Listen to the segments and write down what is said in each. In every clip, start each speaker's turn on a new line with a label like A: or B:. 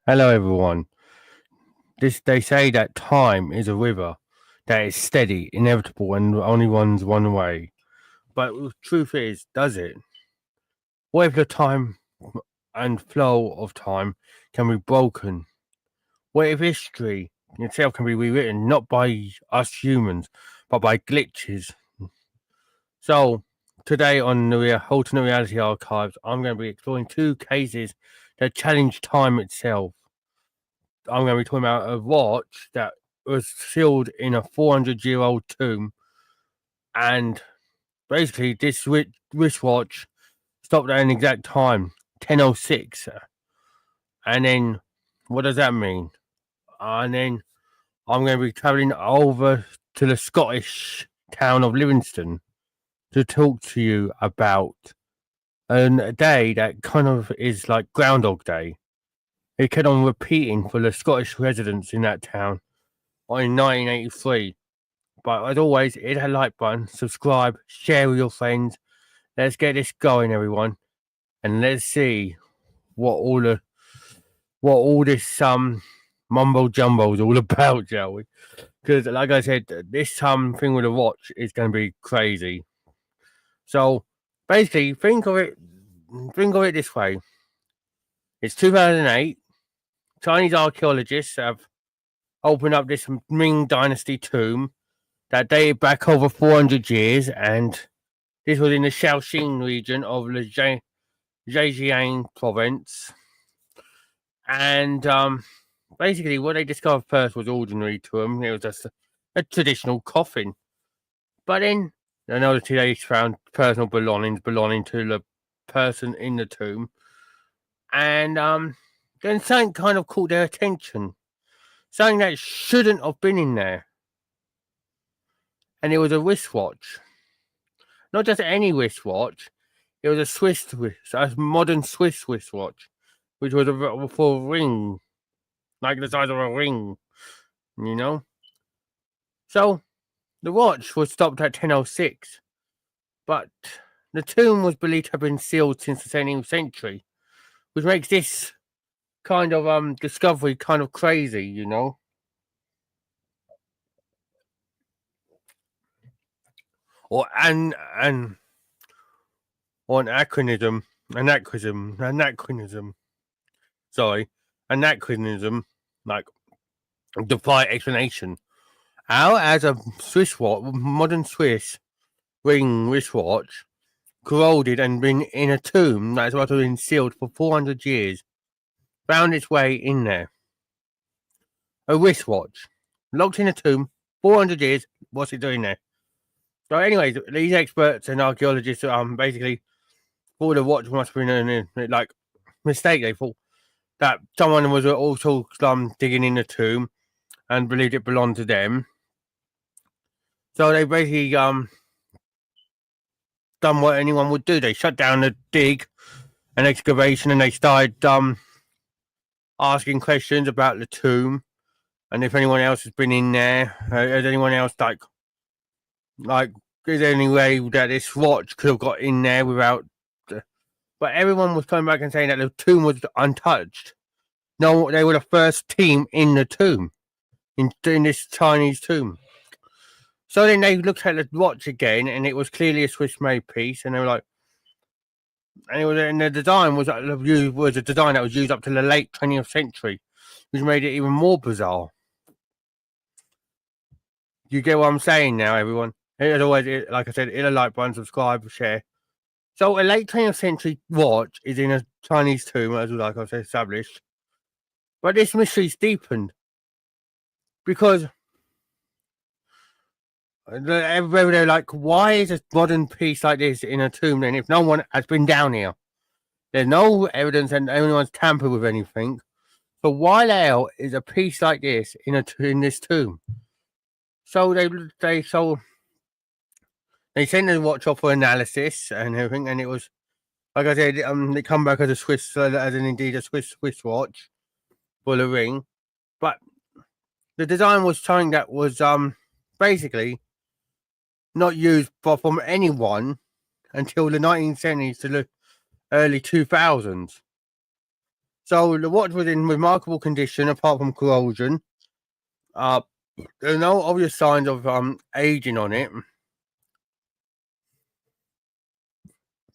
A: Hello, everyone. They say that time is a river that is steady, inevitable, and only runs one way. But the truth is, does it? What if the time and flow of time can be broken? What if history itself can be rewritten not by us humans, but by glitches? So, today on the Alternate Reality Archives, I'm going to be exploring two cases that challenge time itself. I'm going to be talking about a watch that was sealed in a 400-year-old tomb, and basically this wristwatch stopped at an exact time, 10:06. And then, what does that mean? And then I'm going to be traveling over to the Scottish town of Livingston to talk to you about a day that kind of is like Groundhog Day. It kept on repeating for the Scottish residents in that town in 1983. But as always, hit that like button, subscribe, share with your friends. Let's get this going, everyone, and let's see what all this mumbo jumbo is all about, shall we? Because, like I said, this thing with the watch is going to be crazy. So, basically, think of it this way: it's 2008. Chinese archaeologists have opened up this Ming Dynasty tomb that dated back over 400 years, and this was in the Shaoxing region of the Zhejiang province. And basically, what they discovered first was ordinary to them. It was just a traditional coffin. But then, another two days found personal belongings belonging to the person in the tomb. And then something kind of caught their attention. Something that shouldn't have been in there. And it was a wristwatch. Not just any wristwatch. It was a modern Swiss wristwatch, which was for a ring, like the size of a ring, you know. So the watch was stopped at 10:06, but the tomb was believed to have been sealed since the 17th century, which makes this kind of discovery kind of crazy, you know. Or or anachronism. Sorry, anachronism, like defy explanation. How, as a modern Swiss ring wristwatch, corroded and been in a tomb that's about to have been sealed for 400 years, found its way in there. A wristwatch, locked in a tomb, 400 years, what's it doing there? So, anyways, these experts and archaeologists basically thought the watch must have been like mistake. They thought that someone was also digging in the tomb and believed it belonged to them. So they basically done what anyone would do. They shut down the dig and excavation, and they started asking questions about the tomb and if anyone else has been in there. Has anyone else like is there any way that this watch could have got in there without? But everyone was coming back and saying that the tomb was untouched. No, they were the first team in the tomb, in this Chinese tomb. So then they looked at the watch again, and it was clearly a Swiss-made piece, and they were like, and the design was a design that was used up to the late 20th century, which made it even more bizarre. You get what I'm saying now, everyone? As always, like I said, hit a like button, subscribe, share. So a late 20th century watch is in a Chinese tomb, as like I said, established. But this mystery's deepened because they're like, why is a modern piece like this in a tomb then if no one has been down here? There's no evidence that anyone's tampered with anything. So why the hell is a piece like this in this tomb? So they sent the watch off for analysis and everything, and it was like I said, they come back as a Swiss, as indeed a Swiss watch for the ring, but the design was something that was basically not used from anyone until the 1970s to the early 2000s. So the watch was in remarkable condition apart from corrosion. There are no obvious signs of aging on it,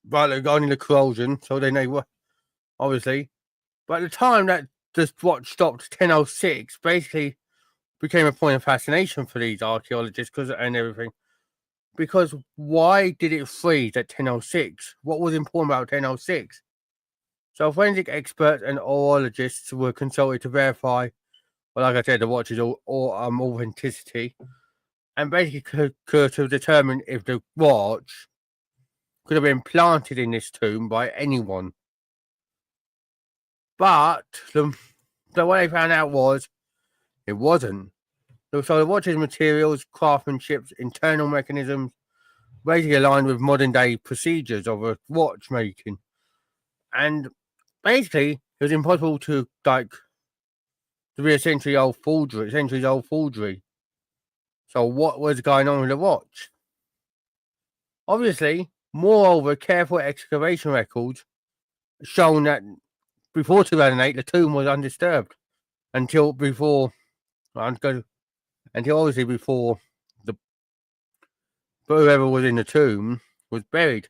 A: but regarding the corrosion, so then they were obviously. But at the time that this watch stopped 10:06, basically became a point of fascination for these archaeologists and everything. Because why did it freeze at 10:06? What was important about 10:06? So forensic experts and horologists were consulted to verify, well, like I said, the watch's authenticity, and basically could have determined if the watch could have been planted in this tomb by anyone. But what they found out was it wasn't. So the watch's materials, craftsmanship, internal mechanisms, basically aligned with modern day procedures of a watchmaking. And basically, it was impossible to be a centuries-old forgery. So what was going on with the watch? Obviously, moreover, careful excavation records shown that before 2008, the tomb was undisturbed until obviously before whoever was in the tomb was buried.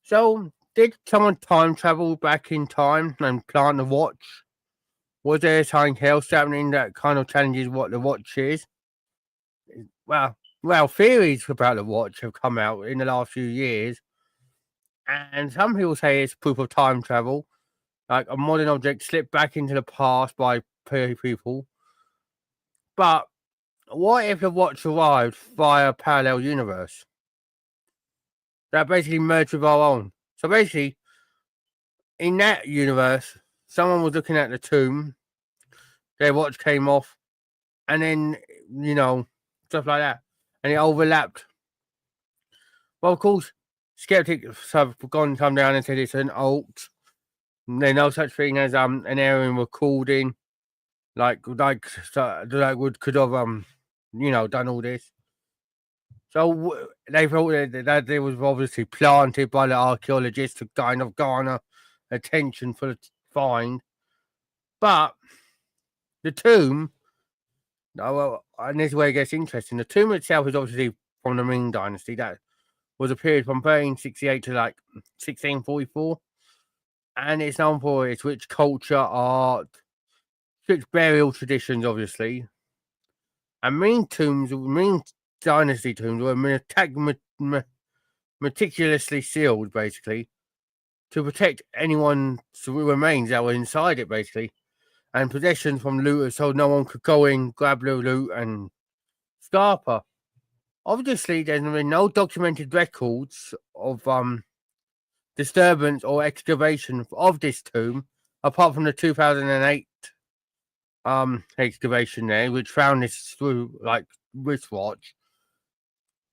A: So, did someone time travel back in time and plant the watch? Was there something else happening that kind of challenges what the watch is? Well, theories about the watch have come out in the last few years, and some people say it's proof of time travel, like a modern object slipped back into the past by people. But what if the watch arrived via a parallel universe that basically merged with our own? So basically, in that universe, someone was looking at the tomb, their watch came off, and then, stuff like that, and it overlapped. Well, of course, skeptics have come down and said it's an hoax. There's no such thing as an error in recording, could have done all this. So they thought that it was obviously planted by the archaeologists to kind of garner attention for the find. But the tomb, and this is where it gets interesting. The tomb itself is obviously from the Ming Dynasty. That was a period from 1368 to 1644. And it's known for its rich culture, art, strict burial traditions, obviously. And Ming Dynasty tombs were meticulously sealed, basically, to protect anyone's remains that were inside it, basically, and possessions from looters, so no one could go in, grab the loot, and scarper. Obviously, there's been no documented records of disturbance or excavation of this tomb, apart from the 2008 excavation there, which found this through wristwatch.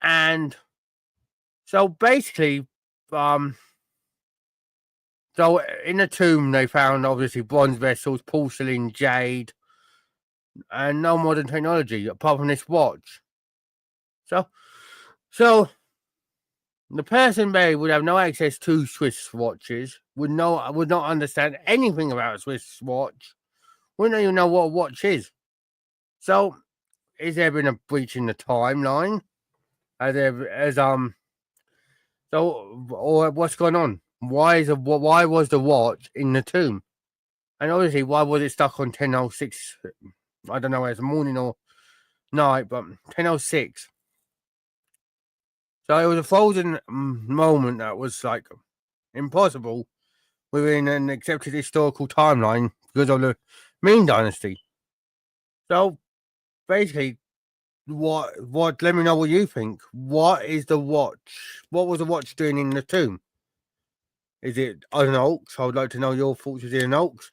A: And so basically, so in the tomb they found obviously bronze vessels, porcelain, jade, and no modern technology apart from this watch. So the person buried would have no access to Swiss watches, would not understand anything about a Swiss watch, wouldn't even know what a watch is. So, is there been a breach in the timeline? Or what's going on? Why was the watch in the tomb? And obviously, why was it stuck on 10:06? I don't know whether it's morning or night, but 10:06. So it was a frozen moment that was impossible within an accepted historical timeline because of the Ming Dynasty. So basically, what? Let me know what you think. What is the watch? What was the watch doing in the tomb? Is it an hoax? I would like to know your thoughts. Is it an hoax?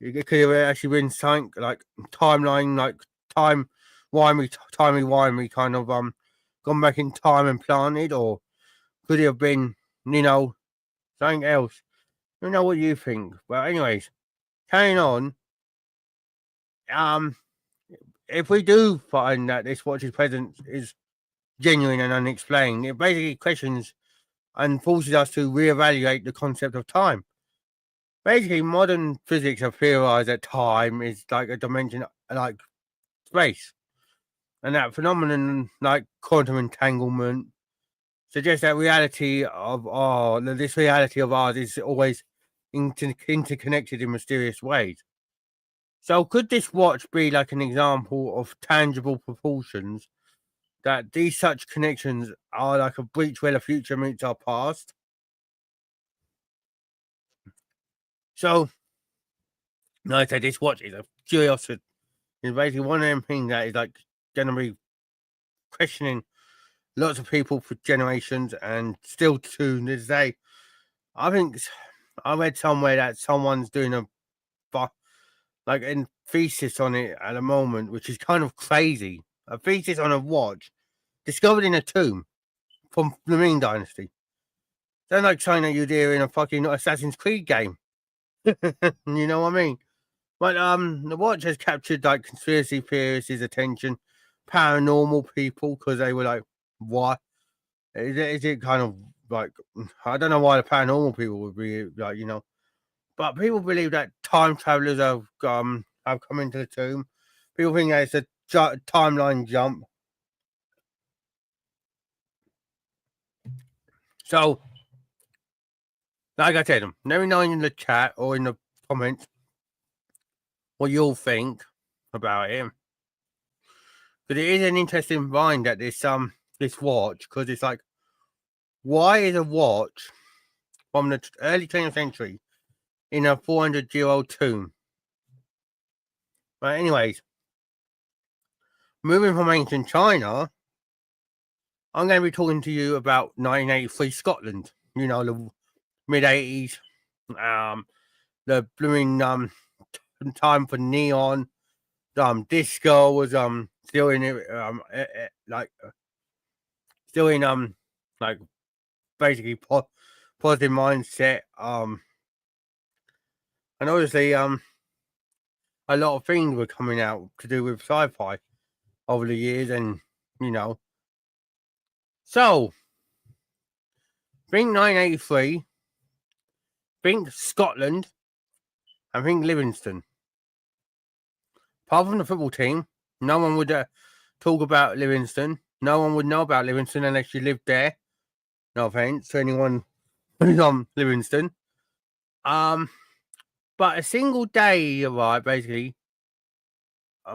A: It could have actually been something like timeline, timey-wimey kind of gone back in time and planted, or could it have been, something else? I don't know what you think. But anyways, carrying on. If we do find that this watch's presence is genuine and unexplained, it basically questions and forces us to reevaluate the concept of time. Basically, modern physics have theorized that time is like a dimension like space, and that phenomenon, like quantum entanglement, suggests that this reality of ours is always interconnected in mysterious ways. So, could this watch be like an example of tangible proportions? That these such connections are like a breach where the future meets our past. So, like I said, this watch is a curiosity. It's basically one of them things that is like going to be questioning lots of people for generations and still to this day. I think I read somewhere that someone's doing a thesis on it at the moment, which is kind of crazy. A thesis on a watch discovered in a tomb from the Ming Dynasty. They're like saying that you'd hear in a fucking Assassin's Creed game. You know what I mean? But the watch has captured like conspiracy theorists' attention, paranormal people, because they were like, "What is it?" Kind of like I don't know why the paranormal people would be like, but people believe that time travelers have come into the tomb. People think that it's a timeline jump. So, like I said, let me know in the chat or in the comments what you'll think about it. But it is an interesting find that this watch, because it's like, why is a watch from the early 20th century in a 400-year-old tomb? But anyways, moving from ancient China, I'm going to be talking to you about 1983 Scotland. You know, the mid-80s, the blooming time for neon, disco was still in it, still in like basically positive mindset, and obviously a lot of things were coming out to do with sci-fi over the years, and so think 1983, think Scotland, and think Livingston. Apart from the football team, no one would talk about Livingston. No one would know about Livingston unless you lived there. No offense to anyone who's on Livingston. But a single day arrived, basically,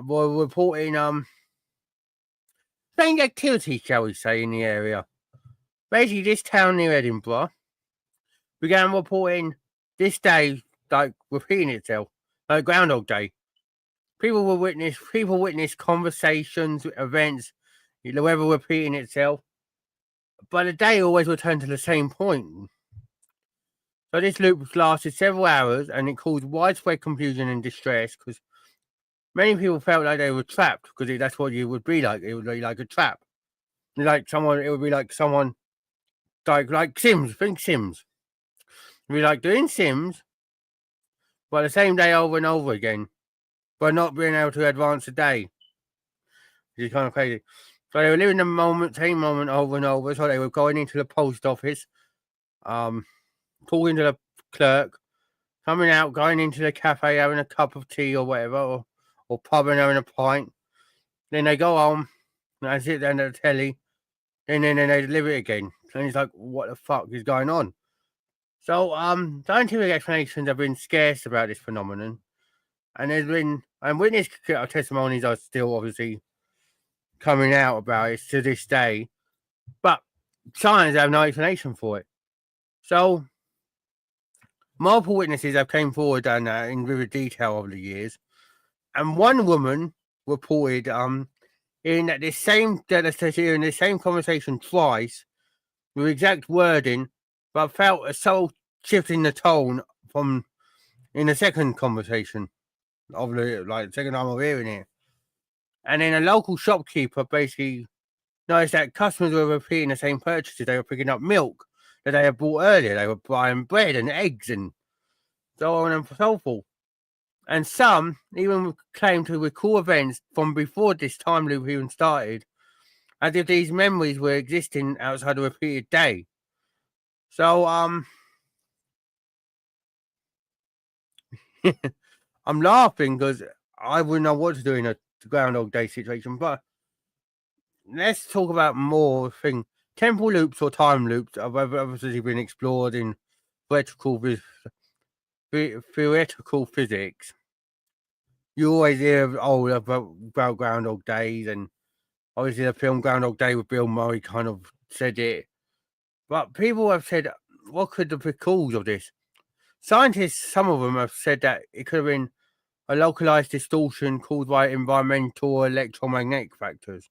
A: were reporting strange activity, shall we say, in the area. Basically, this town near Edinburgh began reporting this day like repeating itself, like Groundhog Day. People witnessed conversations, events, the weather repeating itself, but the day always returned to the same point. So this loop lasted several hours, and it caused widespread confusion and distress because many people felt like they were trapped, because that's what you would be like. It would be like a trap. It would be like someone like Sims. Think Sims. It'd be like doing Sims, but the same day over and over again, but not being able to advance the day. Which is kind of crazy. So they were living the same moment over and over. So they were going into the post office, talking to the clerk, coming out, going into the cafe, having a cup of tea or whatever, or pub and having a pint. Then they go home, and I sit down at the telly, and then they live it again. And it's like, what the fuck is going on? So, scientific explanations have been scarce about this phenomenon, and witness testimonies are still obviously coming out about it to this day, but science have no explanation for it. So, multiple witnesses have came forward and in vivid detail over the years, and one woman reported in the same conversation twice with exact wording, but felt a subtle shift in the tone from in the second conversation of the second time of hearing it. And then a local shopkeeper basically noticed that customers were repeating the same purchases. They were picking up milk that they had bought earlier. They were buying bread and eggs and so on and so forth. And some even claim to recall events from before this time loop even started, as if these memories were existing outside a repeated day. So, I'm laughing because I wouldn't know what to do in a Groundhog Day situation. But let's talk about more thing. Temporal loops or time loops have obviously been explored in theoretical physics. You always hear about Groundhog Days, and obviously the film Groundhog Day with Bill Murray kind of said it. But people have said, what could the cause of this? Scientists, some of them have said that it could have been a localized distortion caused by environmental or electromagnetic factors.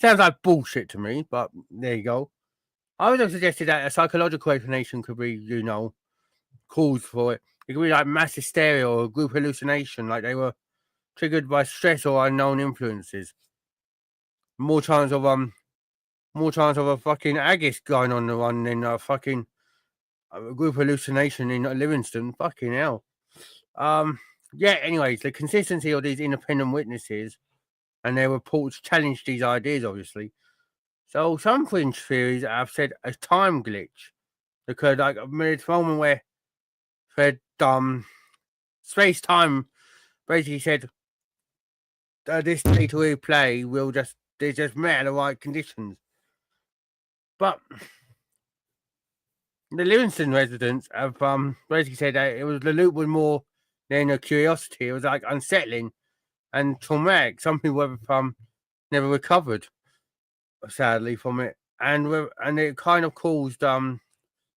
A: Sounds like bullshit to me, but there you go. I would have suggested that a psychological explanation could be, cause for it. It could be like mass hysteria or a group hallucination, like they were triggered by stress or unknown influences. More chance of a fucking Aegis going on the run than a fucking group hallucination in Livingston. Fucking hell. Yeah, anyways, the consistency of these independent witnesses and their reports challenge these ideas, obviously. So some fringe theories have said a time glitch occurred, like a moment where space time basically said this data replay will just met the right conditions. But the Livingston residents have basically said that the loop was more than a curiosity. It was like unsettling and traumatic. Some people have never recovered, sadly, from it, and it kind of caused some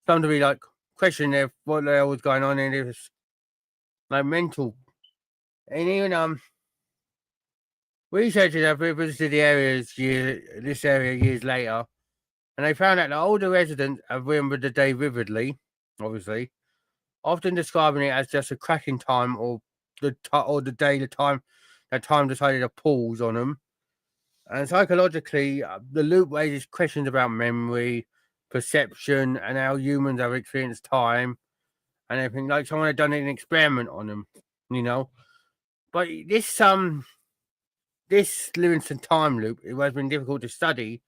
A: to be like questioning what the hell was going on, and it was like mental. And even researchers have visited this area years later, and they found out that older residents have remembered the day vividly, obviously, often describing it as just a cracking time or the time that time decided to pause on them. And psychologically, the loop raises questions about memory, perception, and how humans have experienced time and everything. Like someone had done an experiment on them, you know. But this Livingston time loop, it has been difficult to study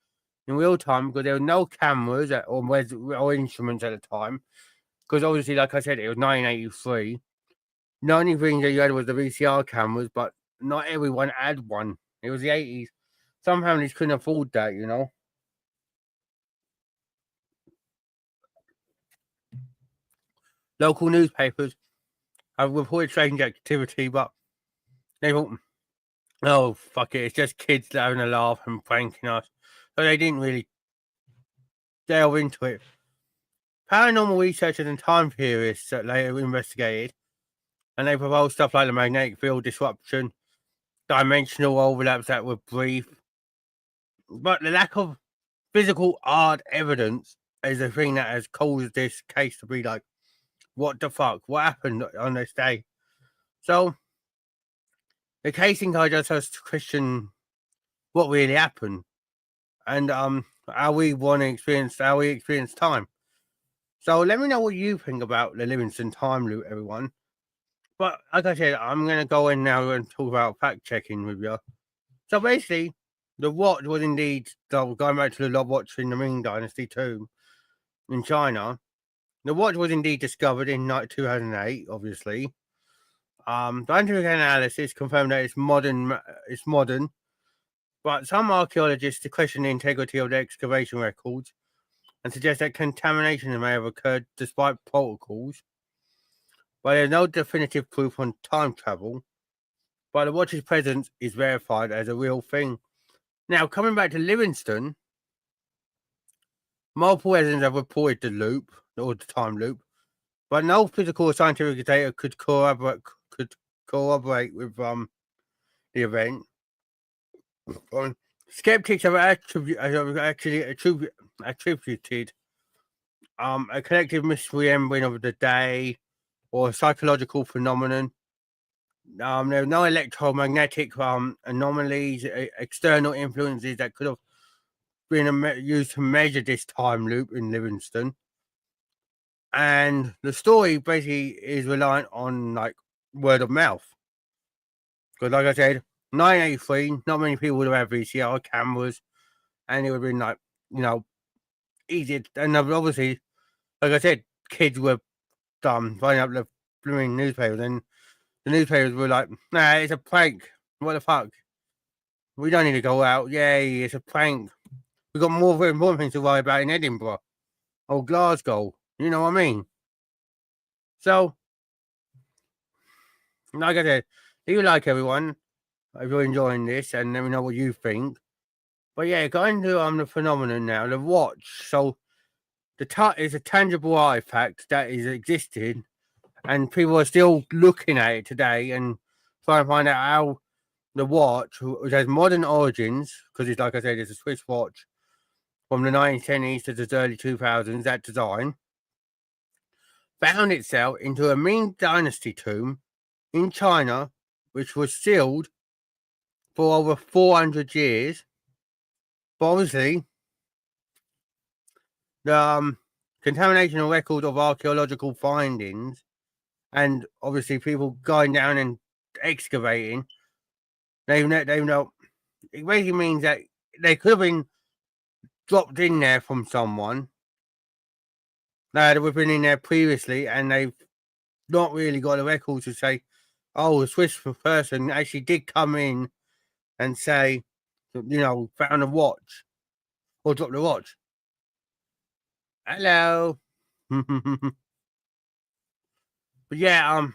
A: in real time because there were no cameras or instruments at the time. Because obviously, like I said, it was 1983. The only thing that you had was the VCR cameras, but not everyone had one. It was the 80s. Some families couldn't afford that, you know. Local newspapers have reported strange activity, but they thought, oh, fuck it, it's just kids having a laugh and pranking us. So they didn't really delve into it. Paranormal researchers and time theorists that later investigated, and they proposed stuff like the magnetic field disruption, dimensional overlaps that were brief. But the lack of physical hard evidence is the thing that has caused this case to be like, what the fuck? What happened on this day? So the case encourages us to question what really happened and how we experience time. So let me know what you think about the Livingston time loop, everyone. But like I said, I'm gonna go in now and talk about fact checking with you. So basically, the watch was indeed going back to the watch in the Ming Dynasty too in China. The watch was indeed discovered in 2008, obviously. Scientific analysis confirmed that it's modern, but some archaeologists question the integrity of the excavation records and suggest that contamination may have occurred despite protocols. But there's no definitive proof on time travel, but the watch's presence is verified as a real thing. Now, coming back to Livingston, multiple residents have reported the loop, or the time loop, but no physical or scientific data could corroborate with the event. Skeptics have actually attributed a collective misremembering of the day or a psychological phenomenon. There are no electromagnetic anomalies, external influences that could have been used to measure this time loop in Livingston. And the story basically is reliant on like word of mouth. Because like I said, 1983, not many people would have had VCR cameras, and it would have been like, easy. And obviously, like I said, kids were finding out the blooming newspapers, and the newspapers were like, "Nah, it's a prank. What the fuck? We don't need to go out. Yay, it's a prank. We've got more very important things to worry about in Edinburgh or Glasgow." You know what I mean? So, like I said, if you like everyone, if you're enjoying this, and let me know what you think. But yeah, going to the phenomenon now, the watch. So the is a tangible artifact that is existed, and people are still looking at it today and trying to find out how the watch, which has modern origins, because it's like I said, it's a Swiss watch from the 1910s to the early 2000s. That design found itself into a Ming Dynasty tomb in China, which was sealed for over 400 years. But obviously, the contamination of records of archaeological findings, and obviously people going down and excavating, they know it basically means that they could have been dropped in there from someone that have been in there previously, and they've not really got a record to say, oh, a Swiss person actually did come in and say, found a watch or dropped the watch. Hello. But yeah,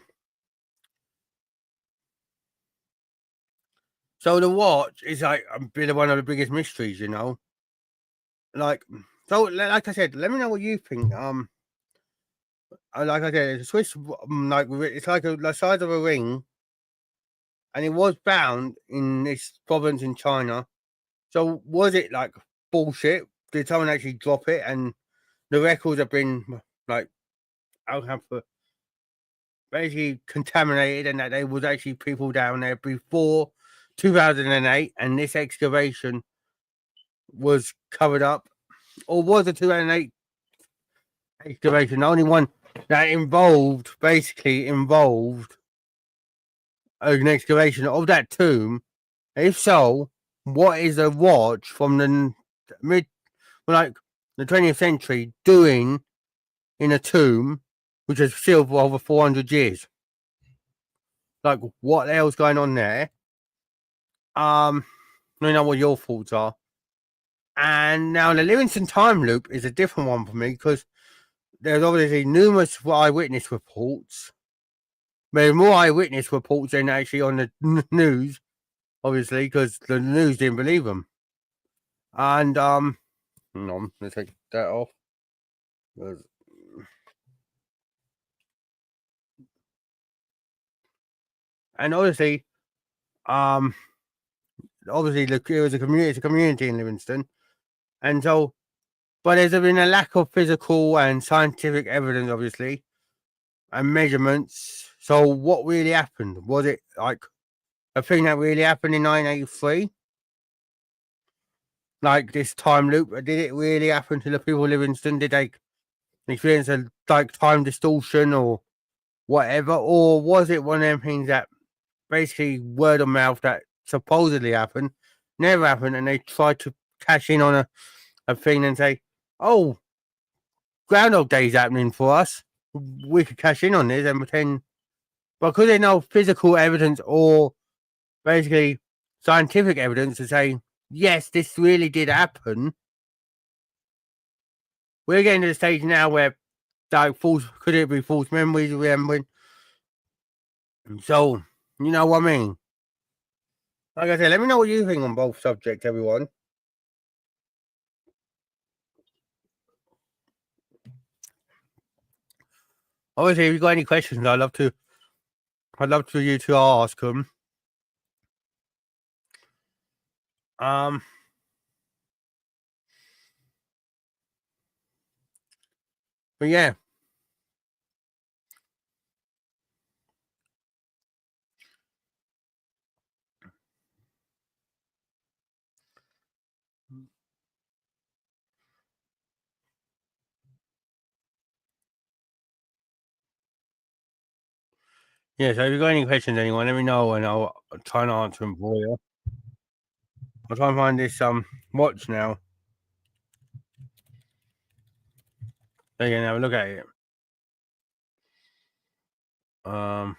A: so the watch is like a bit of one of the biggest mysteries, Like, so like I said, let me know what you think. Like I said, it's a Swiss, it's like the size of a ring, and it was found in this province in China. So was it like bullshit? Did someone actually drop it? And the records have been like, basically contaminated, and that there was actually people down there before 2008, and this excavation was covered up, or was the 2008 excavation the only one that basically involved an excavation of that tomb? If so, what is a watch from the the 20th century doing in a tomb which is sealed for over 400 years? Like, what the hell's going on there? Let me know what your thoughts are. And now the Livingston time loop is a different one for me, because there's obviously numerous eyewitness reports. There's more eyewitness reports than actually on the news, obviously, because the news didn't believe them. And no, let's take that off. And obviously, it was a community. It's a community in Livingston, and so, but there's been a lack of physical and scientific evidence, obviously, and measurements. So, what really happened? Was it like a thing that really happened in 1983? Like this time loop? Did it really happen to the people of Livingston? Did they experience a time distortion or whatever? Or was it one of them things that basically word of mouth that supposedly happened, never happened, and they tried to cash in on a thing and say, oh, Groundhog Day's happening for us. We could cash in on this and pretend. But because there's no physical evidence or basically scientific evidence to say, yes, this really did happen, we're getting to the stage now where could it be false memories remembering? So, you know what I mean? Like I said, let me know what you think on both subjects, everyone. Obviously, if you've got any questions, I'd love for you to ask them. But yeah. Yeah, so if you've got any questions, anyone, let me know, and I'll try and answer them for you. I'll try and find this watch now, so you can have a look at it. Um,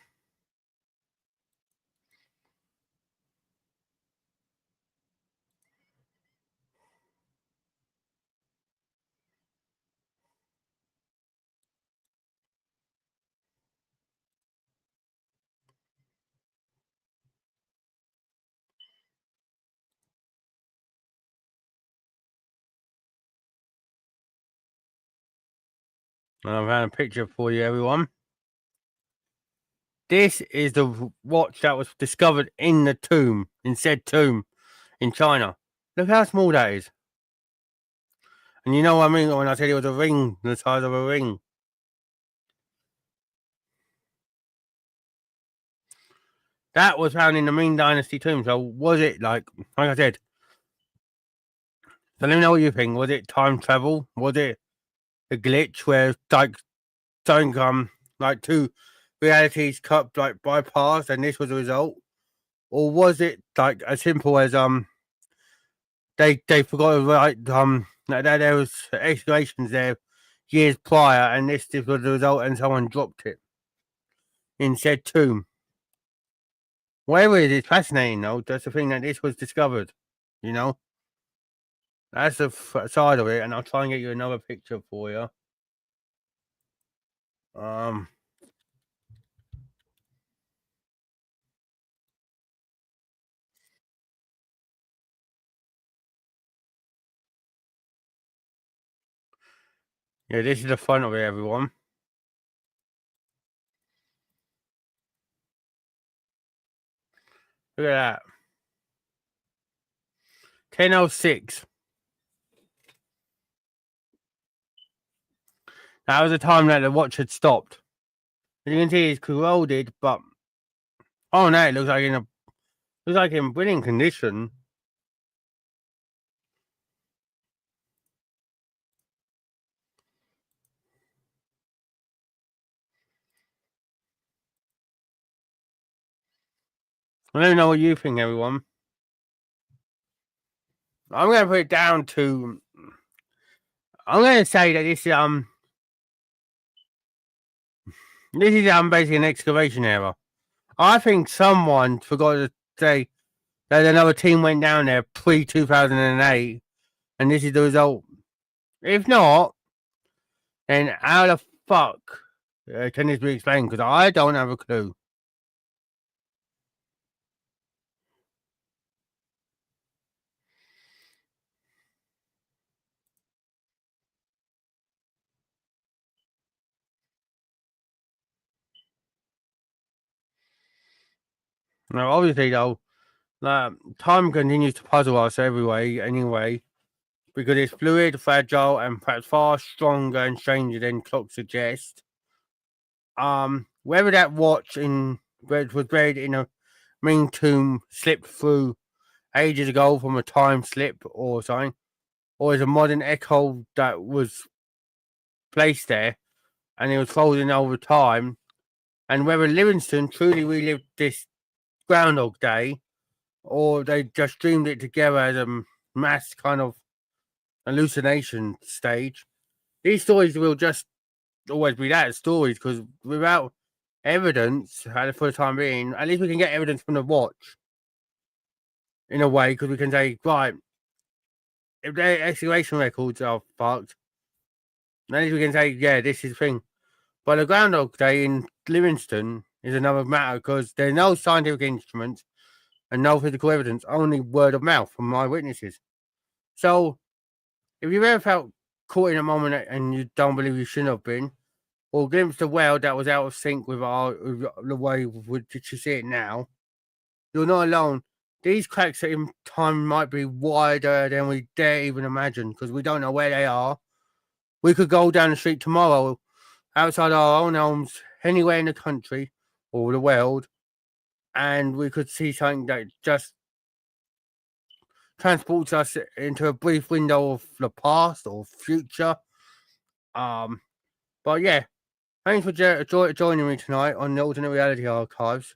A: and I found a picture for you, everyone. This is the watch that was discovered in the tomb, in said tomb, in China. Look how small that is. And you know what I mean when I said it was a ring, the size of a ring. That was found in the Ming Dynasty tomb. So was it like I said? So let me know what you think. Was it time travel? Was it a glitch where like something like two realities cut like bypassed and this was the result? Or was it like as simple as they forgot to write that there was excavations there years prior and this was the result and someone dropped it in said tomb? Whatever it is, it's fascinating though. That's the thing that this was discovered, you know. That's the side of it, and I'll try and get you another picture for you. Um, yeah, this is the front of it, everyone. Look at that. 10:06. That was the time that the watch had stopped. As you can see, it's corroded, but oh no, it looks like in brilliant condition. I don't know what you think, everyone. I'm going to put it down to. I'm going to say that this is basically an excavation error. I think someone forgot to say that another team went down there pre 2008, and this is the result. If not, then how the fuck can this be explained? Because I don't have a clue. Now, obviously, though, time continues to puzzle us anyway, because it's fluid, fragile, and perhaps far stronger and stranger than clocks suggest. Whether that watch was buried in a Ming tomb slipped through ages ago from a time slip or something, or is a modern echo that was placed there and it was folding over time, and whether Livingston truly relived this Groundhog Day or they just dreamed it together as a mass kind of hallucination stage. These stories will just always be that stories because without evidence, for the time being, at least we can get evidence from the watch in a way because we can say, right, if their excavation records are fucked, at least we can say, yeah, this is the thing. But the Groundhog Day in Livingston is another matter because there's no scientific instruments and no physical evidence, only word of mouth from eyewitnesses. So, if you've ever felt caught in a moment and you don't believe you shouldn't have been, or glimpsed a world that was out of sync with the way you see it now, you're not alone. These cracks in time might be wider than we dare even imagine because we don't know where they are. We could go down the street tomorrow outside our own homes, anywhere in the country or the world, and we could see something that just transports us into a brief window of the past or future. But yeah, thanks for joining me tonight on the Alternate Reality Archives.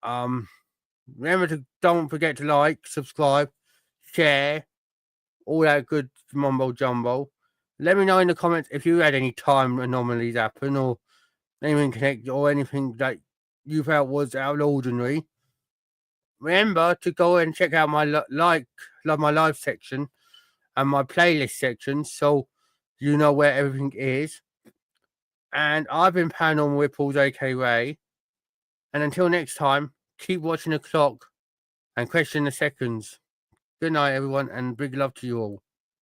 A: Remember to don't forget to like, subscribe, share, all that good mumbo jumbo. Let me know in the comments if you had any time anomalies happen or anything connected or anything that you felt was out of the ordinary, remember to go and check out my my live section and my playlist section, so you know where everything is. And I've been Paranormal Ripples, aka Ray. And until next time, keep watching the clock and question the seconds. Good night, everyone, and big love to you all.